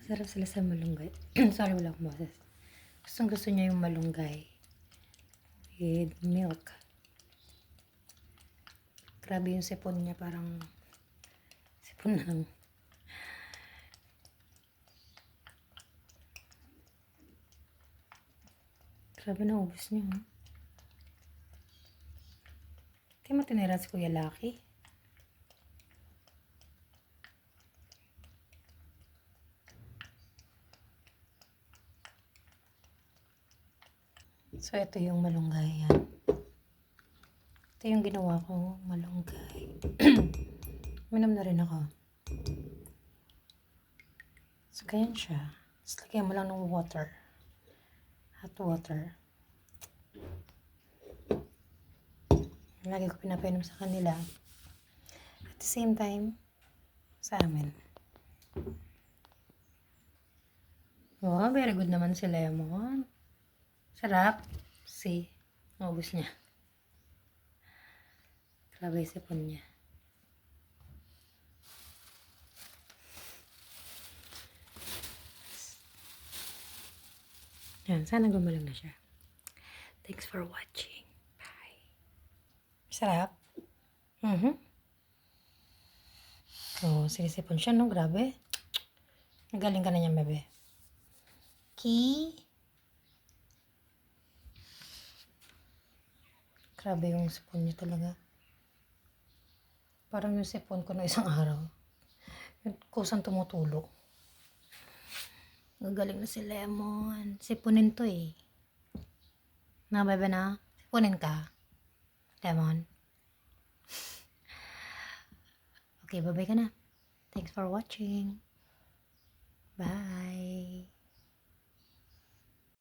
Sarap sila sa malunggay. Sorry, wala akong boses. Gustong gusto niya yung malunggay with milk. Grabe yung sipon niya, parang sipon ng grabe na ubos niya. Hindi mo tinira si Kuya Lucky. So, ito yung malunggay. Yan. Ito yung ginawa ko, malunggay. Minom na rin ako. So, ganyan siya. Tapos, lagyan mo lang ng water. Hot water. Lagi ko pinapainom sa kanila. At the same time, sa amin. Oh, very good naman si Lemon. Sarap. See, maubos niya. Grabe yung sipon niya. Yan, sana gumaling na siya. Thanks for watching. Bye. Sarap. So, sinisipon siya, no? Grabe. Magaling ka na niyan, bebe. Grabe yung sipon niya talaga. Parang yung sipon ko na isang araw. Yung kusang tumutulo. Gagaling na si Lemon. Sipunin to eh. Na, bebe na? Sipunin ka. Lemon. Okay, bye-bye ka na. Thanks for watching. Bye.